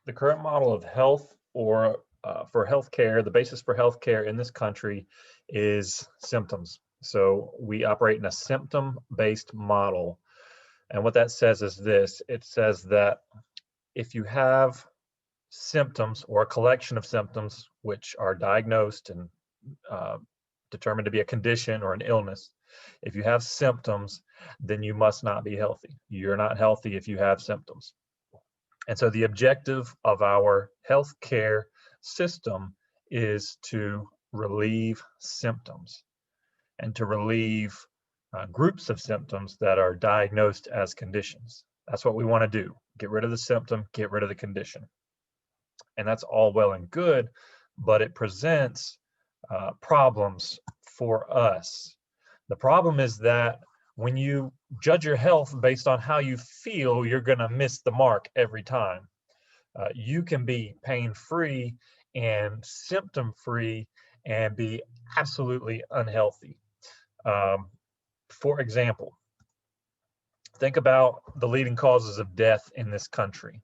The current model of health or for healthcare, the basis for healthcare in this country is symptoms. So we operate in a symptom-based model. And what that says is this: it says that if you have symptoms or a collection of symptoms which are diagnosed and uh, determined to be a condition or an illness, if you have symptoms, then you must not be healthy. You're not healthy if you have symptoms. And so the objective of our healthcare system is to relieve symptoms and to relieve groups of symptoms that are diagnosed as conditions. That's what we want to do. Get rid of the symptom, get rid of the condition. And that's all well and good, but it presents problems for us. The problem is that when you judge your health based on how you feel, you're going to miss the mark every time. You can be pain-free and symptom-free and be absolutely unhealthy. For example, think about the leading causes of death in this country.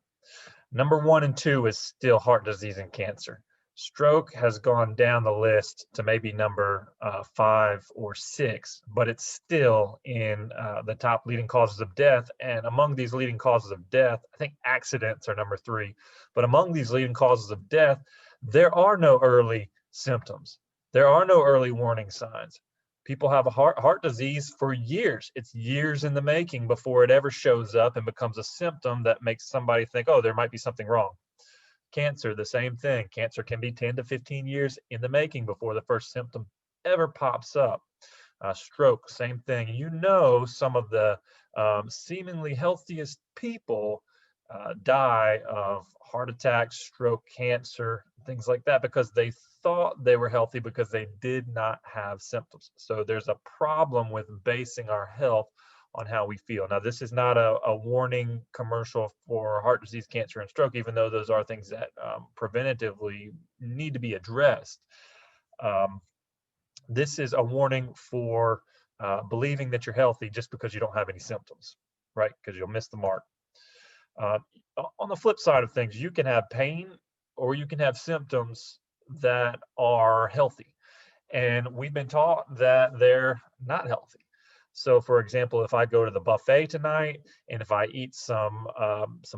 Number 1 and 2 is still heart disease and cancer. Stroke has gone down the list to maybe number 5 or 6, but it's still in the top leading causes of death. And among these leading causes of death, I think accidents are number 3. But among these leading causes of death, there are no early symptoms. There are no early warning signs. People have a heart disease for years. It's years in the making before it ever shows up and becomes a symptom that makes somebody think, oh, there might be something wrong. Cancer, the same thing. Cancer can be 10 to 15 years in the making before the first symptom ever pops up. Stroke, same thing. You know, some of the seemingly healthiest people die of heart attack, stroke, cancer, things like that because they thought they were healthy because they did not have symptoms. So there's a problem with basing our health on how we feel. Now, this is not a warning commercial for heart disease, cancer, and stroke, even though those are things that preventatively need to be addressed. This is a warning for believing that you're healthy just because you don't have any symptoms, right? Because you'll miss the mark. On the flip side of things, you can have pain or you can have symptoms that are healthy. And we've been taught that they're not healthy. So, for example, if I go to the buffet tonight and if I eat some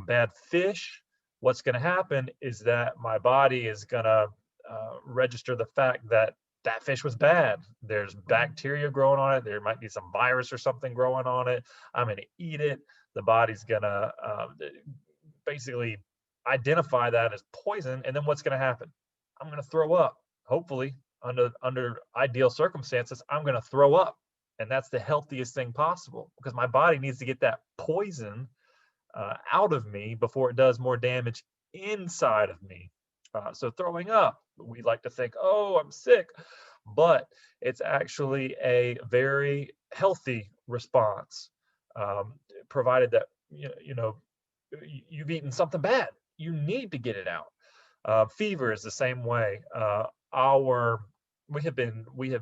bad fish, what's going to happen is that my body is going to register the fact that that fish was bad. There's bacteria growing on it. There might be some virus or something growing on it. I'm going to eat it. The body's going to basically identify that as poison. And then what's going to happen? I'm going to throw up. Hopefully, under ideal circumstances, I'm going to throw up. And that's the healthiest thing possible because my body needs to get that poison out of me before it does more damage inside of me. So throwing up, we like to think, oh, I'm sick, but it's actually a very healthy response, provided that you've eaten something bad. You need to get it out. Fever is the same way. We have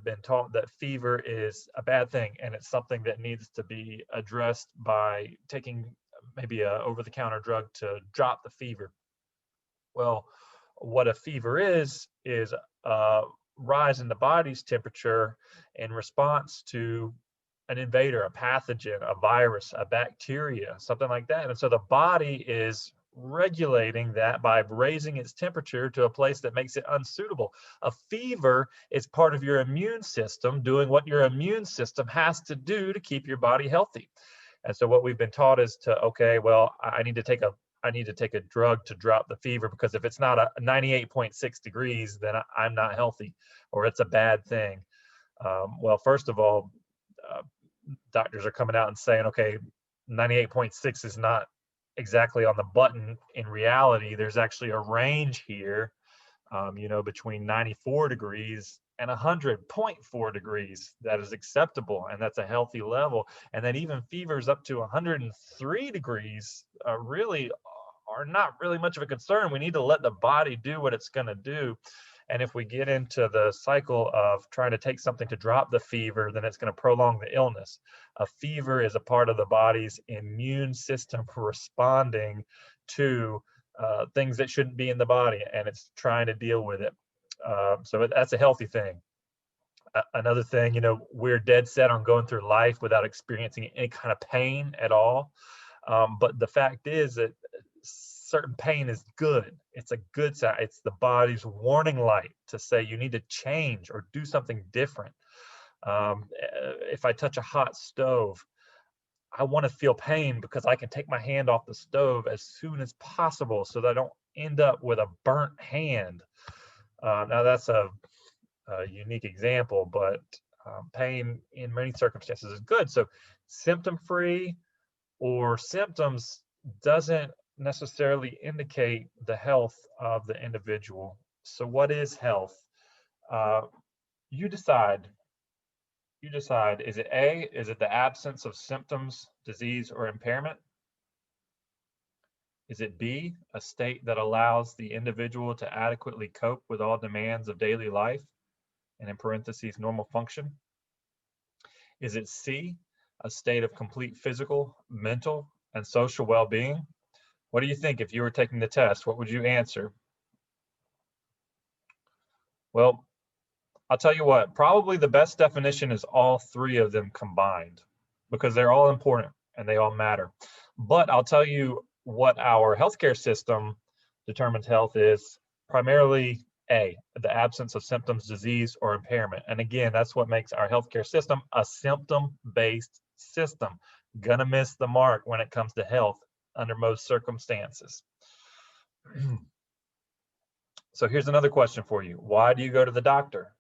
been taught that fever is a bad thing, and it's something that needs to be addressed by taking maybe a over-the-counter drug to drop the fever. Well, what a fever is a rise in the body's temperature in response to an invader, a pathogen, a virus, a bacteria, something like that. And so the body is regulating that by raising its temperature to a place that makes it unsuitable. A fever is part of your immune system doing what your immune system has to do to keep your body healthy. And so what we've been taught is to, okay, well, I need to take a drug to drop the fever because if it's not a 98.6 degrees, then I'm not healthy or it's a bad thing. Well, first of all, doctors are coming out and saying, okay, 98.6 is not exactly on the button. In reality, there's actually a range here, between 94 degrees and 100.4 degrees that is acceptable, and that's a healthy level. And then even fevers up to 103 degrees really are not really much of a concern. We need to let the body do what it's going to do. And if we get into the cycle of trying to take something to drop the fever, then it's going to prolong the illness. A fever is a part of the body's immune system responding to things that shouldn't be in the body, and it's trying to deal with it. So that's a healthy thing. Another thing, you know, we're dead set on going through life without experiencing any kind of pain at all. But the fact is that certain pain is good. It's a good sign. It's the body's warning light to say you need to change or do something different. If I touch a hot stove, I want to feel pain because I can take my hand off the stove as soon as possible so that I don't end up with a burnt hand. Now that's a unique example, but pain in many circumstances is good. So symptom-free or symptoms doesn't necessarily indicate the health of the individual. So what is health? Uh, you decide. You decide. Is it A, is it the absence of symptoms, disease, or impairment? Is it B, a state that allows the individual to adequately cope with all demands of daily life, and in parentheses, normal function? Is it C, a state of complete physical, mental, and social well-being? What do you think if you were taking the test? What would you answer? Well, I'll tell you what, probably the best definition is all three of them combined because they're all important and they all matter. But I'll tell you what our healthcare system determines health is primarily A, the absence of symptoms, disease, or impairment. And again, that's what makes our healthcare system a symptom-based system. Gonna miss the mark when it comes to health under most circumstances. So here's another question for you. Why do you go to the doctor?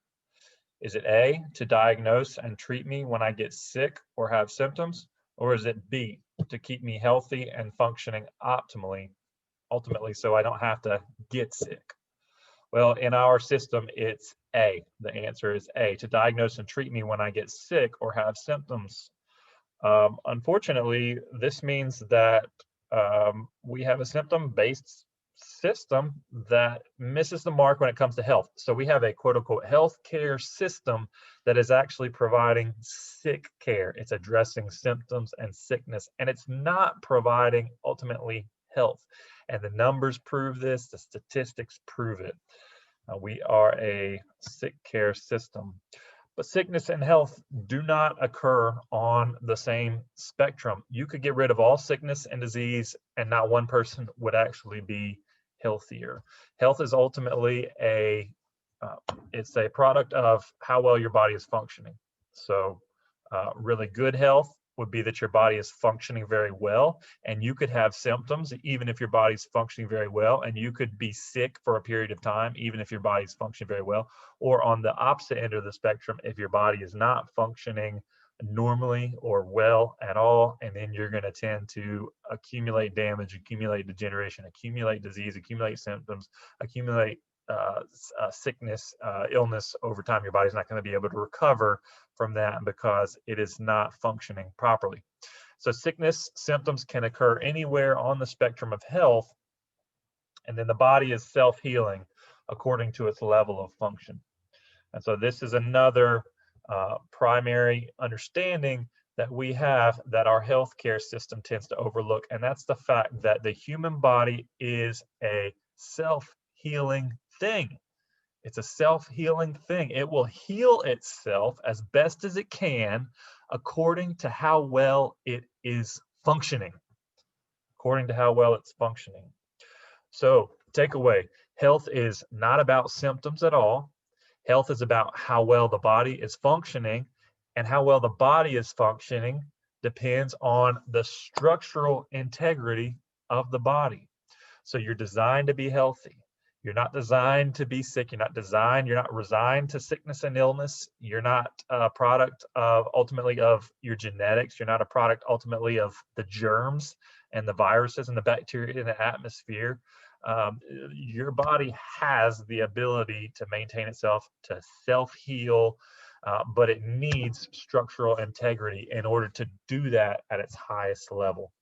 Is it A, to diagnose and treat me when I get sick or have symptoms? Or is it B, to keep me healthy and functioning optimally, ultimately, so I don't have to get sick? Well, in our system, it's A. The answer is A, to diagnose and treat me when I get sick or have symptoms. Unfortunately, this means that we have a symptom-based system that misses the mark when it comes to health. So we have a quote unquote healthcare system that is actually providing sick care. It's addressing symptoms and sickness, and it's not providing ultimately health. And the numbers prove this, the statistics prove it. We are a sick care system. But sickness and health do not occur on the same spectrum. You could get rid of all sickness and disease, and not one person would actually be healthier. Health is ultimately it's a product of how well your body is functioning. So really good health would be that your body is functioning very well, and you could have symptoms even if your body's functioning very well, and you could be sick for a period of time even if your body's functioning very well. Or on the opposite end of the spectrum, if your body is not functioning normally or well at all, and then you're going to tend to accumulate damage, accumulate degeneration, accumulate disease, accumulate symptoms, accumulate sickness, illness over time. Your body's not going to be able to recover from that because it is not functioning properly. So sickness symptoms can occur anywhere on the spectrum of health, and then the body is self-healing according to its level of function. And so this is another primary understanding that we have that our healthcare system tends to overlook, and that's the fact that the human body is a self-healing thing. It's a self-healing thing. It will heal itself as best as it can according to how well it is functioning. According to how well it's functioning. So, takeaway, health is not about symptoms at all. Health is about how well the body is functioning, and how well the body is functioning depends on the structural integrity of the body. So you're designed to be healthy. You're not designed to be sick. You're not resigned to sickness and illness. You're not a product of ultimately of your genetics. You're not a product ultimately of the germs and the viruses and the bacteria in the atmosphere. Your body has the ability to maintain itself, to self-heal, but it needs structural integrity in order to do that at its highest level.